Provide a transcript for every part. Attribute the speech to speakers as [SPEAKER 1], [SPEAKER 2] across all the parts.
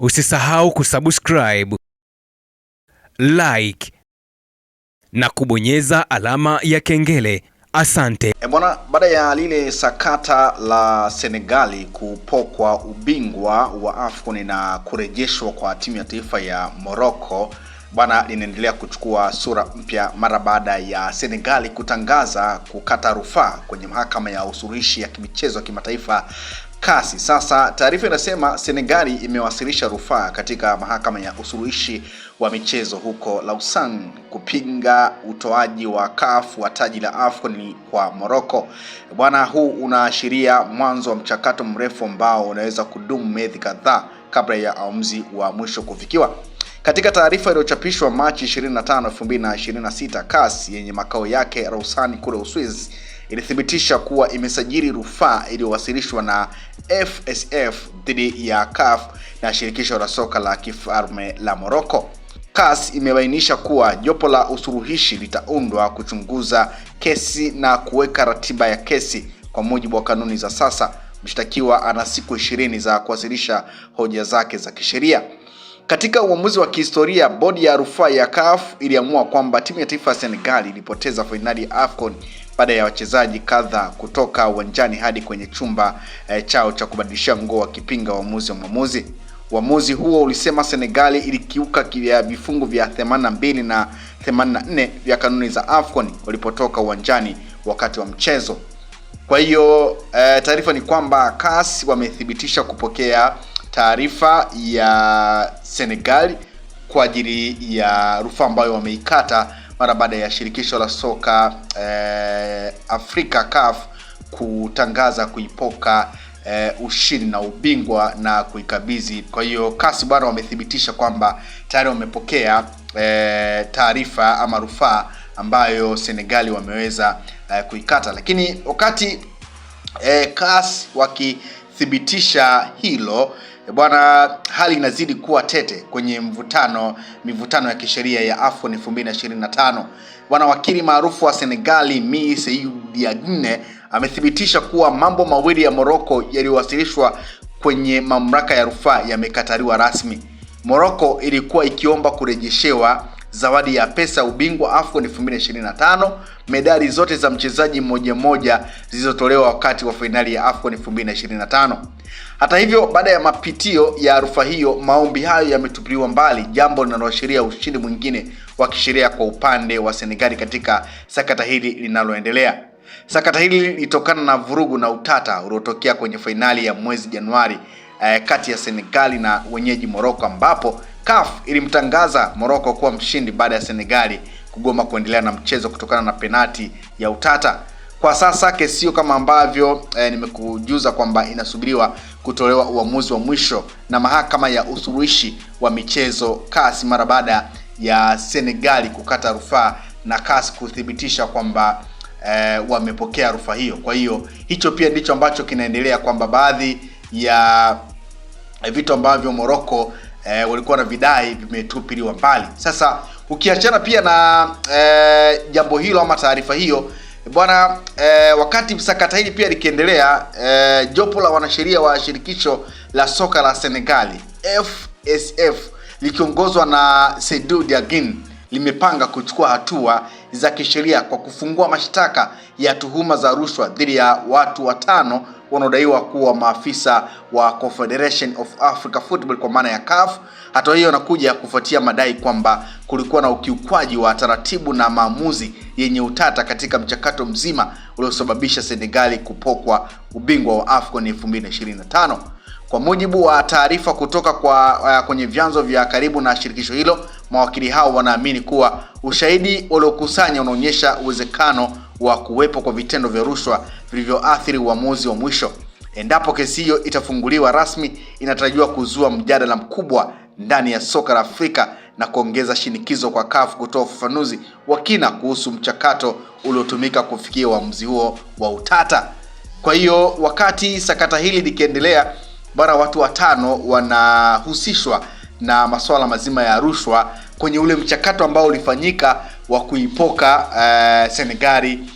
[SPEAKER 1] Usisahau kusubscribe, like na kubonyeza alama ya kengele. Asante.
[SPEAKER 2] Bwana, baada ya lile sakata la Senegali kupokwa ubingwa wa AFCON na kurejeshwa kwa timu ya taifa ya Morocco, bwana, linaendelea kuchukua sura mpya mara baada ya Senegali kutangaza kukata rufaa kwenye mahakama ya usuluhishi ya kimichezo kimataifa CAS. Sasa taarifa inasema Senegali imewasilisha rufaa katika mahakama ya usuluhishi wa michezo huko Lausanne kupinga utoaji wa CAF wa taji la AFCON kwa Morocco. Bwana, huu unaashiria mwanzo wa mchakato mrefu ambao unaweza kudumu miezi kadhaa kabla ya uamuzi wa mwisho kufikiwa. Katika taarifa iliyochapishwa Machi 25, 2026, CAS yenye makao yake Lausanne kule Uswizi ilithibitisha kuwa imesajili rufaa iliyowasilishwa na FSF dhidi ya CAF na shirikisho la soka la kifalme la Morocco. CAS imebainisha kuwa jopo la usuluhishi litaundwa kuchunguza kesi na kuweka ratiba ya kesi. Kwa mujibu wa kanuni za sasa, mshtakiwa ana siku 20 za kuwasilisha hoja zake za kisheria. Katika uamuzi wa kihistoria, bodi ya rufaa ya CAF iliamua kwamba timu ya taifa ya Senegal ilipoteza fainali ya AFCON baada ya wachezaji kadhaa kutoka uwanjani hadi kwenye chumba chao cha kubadilishia nguo wakipinga uamuzi wa mwamuzi. Uamuzi huo ulisema Senegal ilikiuka vifungu vya 82 na 84 vya kanuni za AFCON walipotoka uwanjani wakati wa mchezo. Kwa hiyo taarifa ni kwamba CAS wamethibitisha kupokea taarifa ya Senegal kwa ajili ya rufaa ambayo wameikata mara baada ya shirikisho la soka Afrika CAF kutangaza kuipoka ushindi na ubingwa na kuikabidhi. Kwa hiyo CAS bwana wamethibitisha kwamba tayari wamepokea taarifa ama rufaa ambayo Senegali wameweza kuikata. Lakini wakati CAS wakithibitisha hilo, bwana, hali inazidi kuwa tete kwenye mivutano ya kisheria ya AFCON 2025. Bwana, wakili maarufu wa Senegali Mi Seydou Diagne amethibitisha kuwa mambo mawili ya Morocco yaliyowasilishwa kwenye mamlaka ya rufaa yamekataliwa rasmi. Morocco ilikuwa ikiomba kurejeshewa zawadi ya pesa ubingwa AFCON 2025, medali zote za mchezaji mmoja zilizotolewa wakati wa finali ya AFCON 2025. Hata hivyo, baada ya mapitio ya rufaa hiyo, maombi hayo yametupiliwa mbali, jambo linaloashiria ushindi mwingine wa kisheria kwa upande wa Senegali katika sakata hili linaloendelea. Sakata hili lilitokana na vurugu na utata uliotokea kwenye finali ya mwezi Januari kati ya Senegali na wenyeji Morocco, ambapo CAF ilimtangaza Morocco kuwa mshindi baada ya Senegali kugoma kuendelea na mchezo kutokana na penati ya utata. Kwa sasa kesi hiyo, kama ambavyo nimekujuza kwamba inasubiriwa kutolewa uamuzi wa mwisho na mahakama ya usuluhishi wa michezo CAS mara baada ya Senegali kukata rufaa na CAS kuthibitisha kwamba wamepokea rufaa hiyo. Kwa hiyo hicho pia ndicho ambacho kinaendelea, kwamba baadhi ya vitu ambavyo Morocco walikuwa na vidai vimetupiliwa mbali. Sasa ukiachana pia na jambo hilo ama taarifa hiyo, bwana, wakati sakata hili pia likiendelea, jopo la wanasheria wa shirikisho la soka la Senegali FSF likiongozwa na Seydou Diagne limepanga kuchukua hatua za kisheria kwa kufungua mashtaka ya tuhuma za rushwa dhidi ya watu 5 wanaodaiwa kuwa maafisa wa Confederation of Africa Football kwa maana ya CAF. Hatua hiyo inakuja kufuatia madai kwamba kulikuwa na ukiukwaji wa taratibu na maamuzi yenye utata katika mchakato mzima uliosababisha Senegali kupokwa ubingwa wa AFCON 2025. Kwa mujibu wa taarifa kutoka kwenye vyanzo vya karibu na shirikisho hilo, mawakili hao wanaamini kuwa ushahidi uliokusanya unaonyesha uwezekano wa kuwepo kwa vitendo vya rushwa vilivyoathiri uamuzi wa mwisho. Endapo kesi hiyo itafunguliwa rasmi, inatarajiwa kuzua mjadala mkubwa ndani ya soka la Afrika na kuongeza shinikizo kwa CAF kutoa ufafanuzi wa kina kuhusu mchakato uliotumika kufikia uamuzi huo wa utata. Kwa hiyo wakati sakata hili likiendelea, bwana, watu 5 wanahusishwa na masuala mazima ya rushwa kwenye ule mchakato ambao ulifanyika wa kuipoka Senegali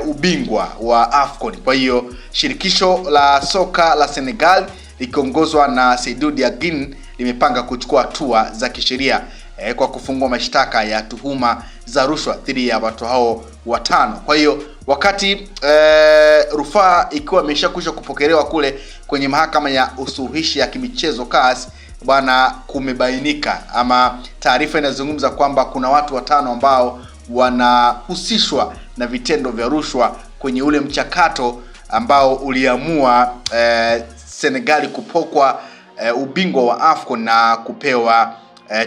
[SPEAKER 2] ubingwa wa AFCON. Kwa hiyo shirikisho la soka la Senegal likiongozwa na Seydou Diagne limepanga kuchukua hatua za kisheria kwa kufungua mashtaka ya tuhuma za rushwa dhidi ya watu hao watano. Kwa hiyo wakati rufaa ikiwa imeshakwisha kupokelewa kule kwenye mahakama ya usuluhishi ya kimichezo CAS, bwana, kumebainika ama taarifa inazungumza kwamba kuna watu watano ambao wanahusishwa na vitendo vya rushwa kwenye ule mchakato ambao uliamua Senegali kupokwa ubingwa wa AFCON na kupewa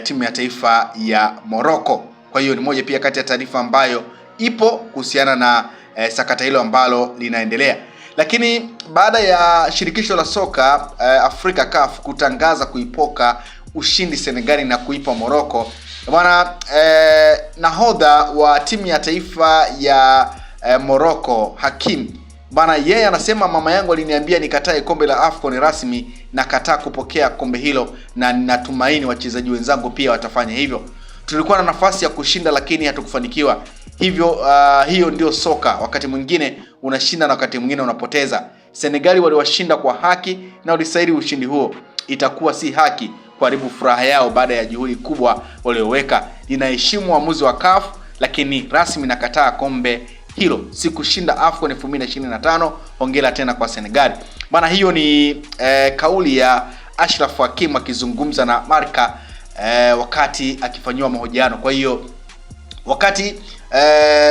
[SPEAKER 2] timu ya taifa ya Morocco. Kwa hiyo ni moja pia kati ya taarifa ambayo ipo kuhusiana na sakata hilo ambalo linaendelea. Lakini baada ya shirikisho la soka Afrika CAF kutangaza kuipoka ushindi Senegali na kuipa Morocco, bwana, nahodha wa timu ya taifa ya Morocco Hakim, bwana, yeye anasema mama yangu aliniambia nikatae kombe la AFCON rasmi, na kataa kupokea kombe hilo, na ninatumaini wachezaji wenzangu pia watafanya hivyo. Tulikuwa na nafasi ya kushinda lakini hatukufanikiwa. Hivyo hiyo ndio soka, wakati mwingine unashinda na wakati mwingine unapoteza. Senegali waliwashinda kwa haki na walistahili ushindi huo. Itakuwa si haki kuharibu furaha yao baada ya juhudi kubwa walioweka. Ninaheshimu uamuzi wa CAF, lakini rasmi nakataa kombe hilo. Sikushinda AFCON 2025. Hongera tena kwa Senegali. Bana, hiyo ni kauli ya Achraf Hakim akizungumza na Marca wakati akifanyiwa mahojiano. Kwa hiyo wakati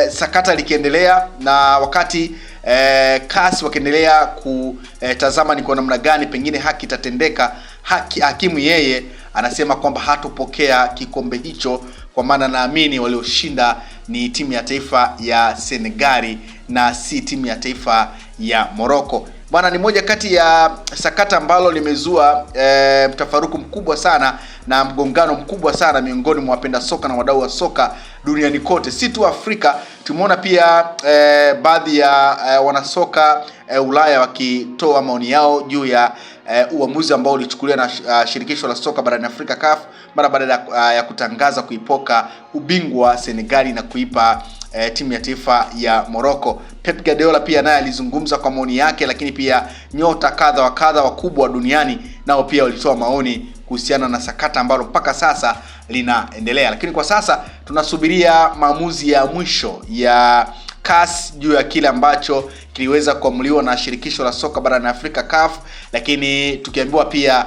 [SPEAKER 2] sakata likiendelea na wakati CAS wakiendelea kutazama ni kwa namna gani pengine haki itatendeka, Hakimu yeye anasema kwamba hatopokea kikombe hicho, kwa maana naamini walioshinda ni timu ya taifa ya Senegali na si timu ya taifa ya Morocco. Bwana, ni moja kati ya sakata ambalo limezua mtafaruku mkubwa sana na mgongano mkubwa sana miongoni mwa wapenda soka na wadau wa soka duniani kote, si tu Afrika. Tumeona pia baadhi ya wanasoka Ulaya wakitoa maoni yao juu ya uamuzi ambao ulichukuliwa na shirikisho la soka barani Afrika CAF mara baada ya kutangaza kuipoka ubingwa wa Senegali na kuipa timu ya taifa ya Morocco. Pep Guardiola pia naye alizungumza kwa maoni yake, lakini pia nyota kadha wa kadha wakubwa duniani nao pia walitoa maoni kuhusiana na sakata ambalo mpaka sasa linaendelea. Lakini kwa sasa tunasubiria maamuzi ya mwisho ya CAS juu ya kile ambacho kiliweza kuamuliwa na shirikisho la soka barani Afrika CAF. Lakini tukiambiwa pia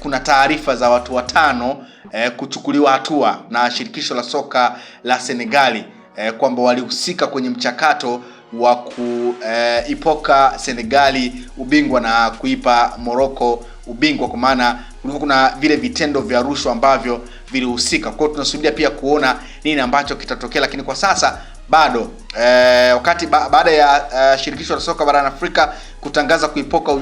[SPEAKER 2] kuna taarifa za watu watano kuchukuliwa hatua na shirikisho la soka la Senegali kwamba walihusika kwenye mchakato wa kuipoka Senegali ubingwa na kuipa Morocco ubingwa, kwa maana kuna vile vitendo vya rushwa ambavyo vilihusika. Kwa hiyo tunasubiria pia kuona nini ambacho kitatokea, lakini kwa sasa bado wakati baada ya shirikisho la soka barani Afrika kutangaza kuipoka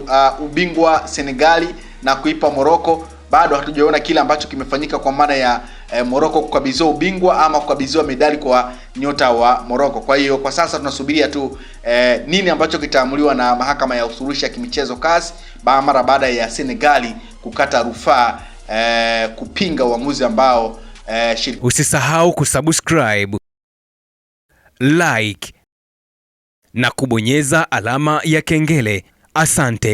[SPEAKER 2] ubingwa Senegali na kuipa Morocco, bado hatujaona kile ambacho kimefanyika, kwa maana ya Morocco kukabidhiwa ubingwa ama kukabidhiwa medali kwa nyota wa Morocco. Kwa hiyo kwa sasa tunasubiria tu nini ambacho kitaamuliwa na mahakama ya usuluhishi ya kimichezo CAS mara baada ya Senegali kukata rufaa kupinga uamuzi ambao
[SPEAKER 1] Usisahau kusubscribe, like na kubonyeza alama ya kengele. Asante.